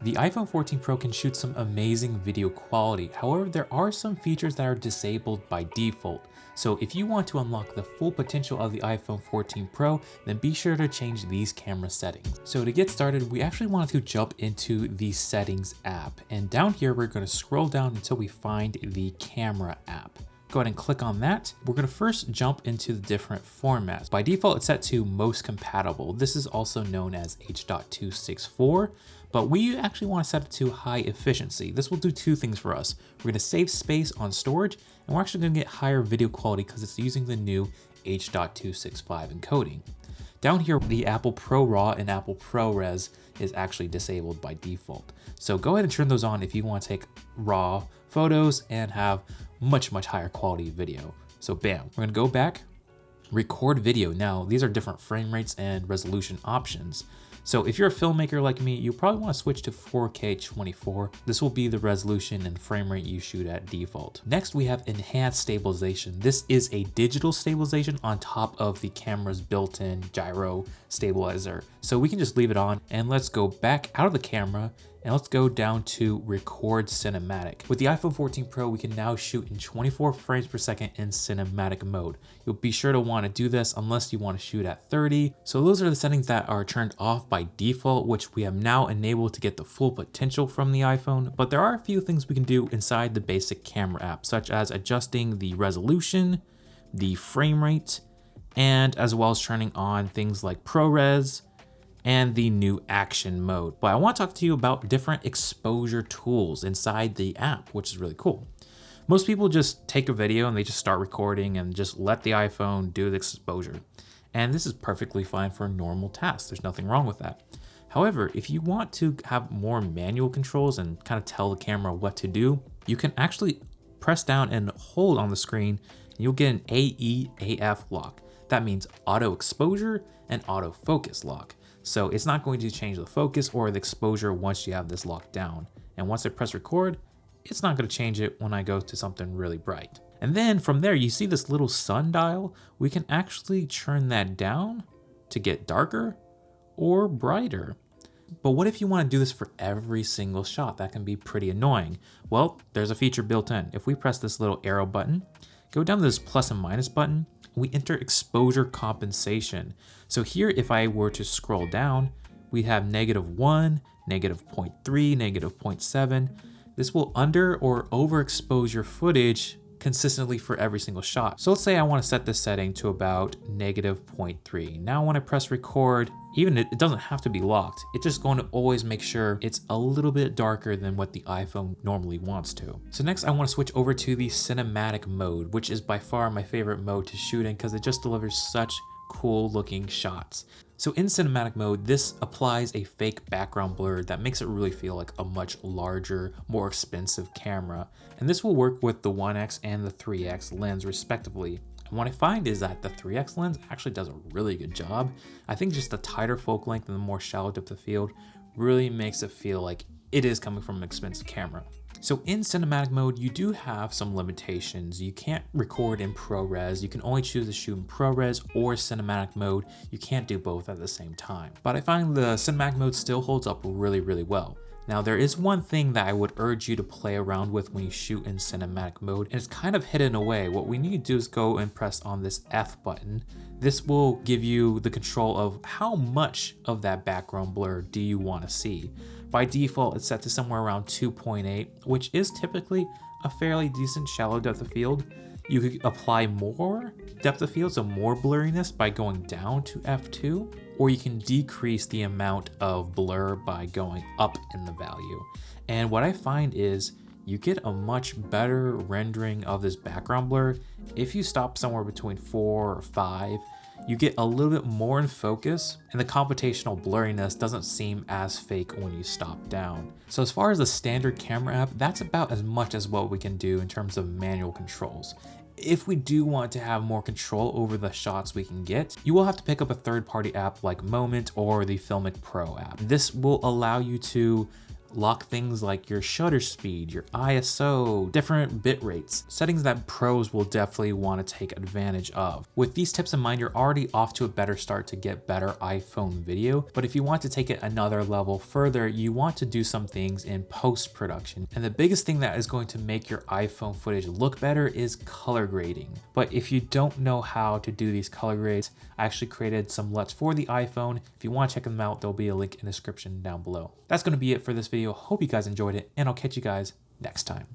The iPhone 14 Pro can shoot some amazing video quality. However, there are some features that are disabled by default. So if you want to unlock the full potential of the iPhone 14 Pro, then be sure to change these camera settings. So to get started, we actually wanted to jump into the settings app. And down here, we're going to scroll down until we find the camera app. Go ahead and click on that. We're going to first jump into the different formats. By default, it's set to most compatible. This is also known as H.264, but we actually want to set it to high efficiency. This will do two things for us. We're going to save space on storage, and we're actually going to get higher video quality because it's using the new H.265 encoding. Down here, the Apple ProRAW and Apple ProRes is actually disabled by default. So go ahead and turn those on if you want to take raw photos and have much higher quality video. So bam, we're gonna go back, record video. Now, these are different frame rates and resolution options. So if you're a filmmaker like me, you probably want to switch to 4K 24. This will be the resolution and frame rate you shoot at default. Next, we have enhanced stabilization. This is a digital stabilization on top of the camera's built-in gyro stabilizer. So we can just leave it on, and let's go back out of the camera and let's go down to record cinematic. With the iPhone 14 Pro, we can now shoot in 24 frames per second in cinematic mode. You'll be sure to want to do this unless you want to shoot at 30. So those are the settings that are turned off by default, which we have now enabled to get the full potential from the iPhone. But there are a few things we can do inside the basic camera app, such as adjusting the resolution, the frame rate, and as well as turning on things like ProRes and the new action mode. But I want to talk to you about different exposure tools inside the app, which is really cool. Most people just take a video and they just start recording and just let the iPhone do the exposure. And this is perfectly fine for normal tasks. There's nothing wrong with that. However, if you want to have more manual controls and kind of tell the camera what to do, you can actually press down and hold on the screen and you'll get an AE/AF lock. That means auto exposure and auto focus lock. So it's not going to change the focus or the exposure once you have this locked down. And once I press record, it's not going to change it when I go to something really bright. And then from there, you see this little sundial. We can actually turn that down to get darker or brighter. But what if you want to do this for every single shot? That can be pretty annoying. Well, there's a feature built in. If we press this little arrow button, go down to this plus and minus button, we enter exposure compensation. So here, if I were to scroll down, we have -1, -0.3, -0.7. This will under or overexpose your footage consistently for every single shot. So let's say I want to set this setting to about -0.3. Now when I press record, even it doesn't have to be locked. It's just going to always make sure it's a little bit darker than what the iPhone normally wants to. So next I want to switch over to the cinematic mode, which is by far my favorite mode to shoot in because it just delivers such cool looking shots. So in cinematic mode, this applies a fake background blur that makes it really feel like a much larger, more expensive camera. And this will work with the 1x and the 3x lens respectively. And what I find is that the 3x lens actually does a really good job. I think just the tighter focal length and the more shallow depth of field really makes it feel like it is coming from an expensive camera. So in cinematic mode, you do have some limitations. You can't record in ProRes. You can only choose to shoot in ProRes or cinematic mode. You can't do both at the same time. But I find the cinematic mode still holds up really well. Now there is one thing that I would urge you to play around with when you shoot in cinematic mode, and it's kind of hidden away. What we need to do is go and press on this F button. This will give you the control of how much of that background blur do you want to see. By default, it's set to somewhere around 2.8, which is typically a fairly decent shallow depth of field. You could apply more depth of field, so more blurriness by going down to F2, or you can decrease the amount of blur by going up in the value. And what I find is you get a much better rendering of this background blur. If you stop somewhere between 4 or 5, you get a little bit more in focus, and the computational blurriness doesn't seem as fake when you stop down. So as far as the standard camera app, that's about as much as what we can do in terms of manual controls. If we do want to have more control over the shots we can get, you will have to pick up a third-party app like Moment or the Filmic Pro app. This will allow you to lock things like your shutter speed, your ISO, different bit rates, settings that pros will definitely want to take advantage of. With these tips in mind, you're already off to a better start to get better iPhone video, but if you want to take it another level further, you want to do some things in post-production. And the biggest thing that is going to make your iPhone footage look better is color grading. But if you don't know how to do these color grades, I actually created some LUTs for the iPhone. If you want to check them out, there'll be a link in the description down below. That's going to be it for this video. Hope you guys enjoyed it, and I'll catch you guys next time.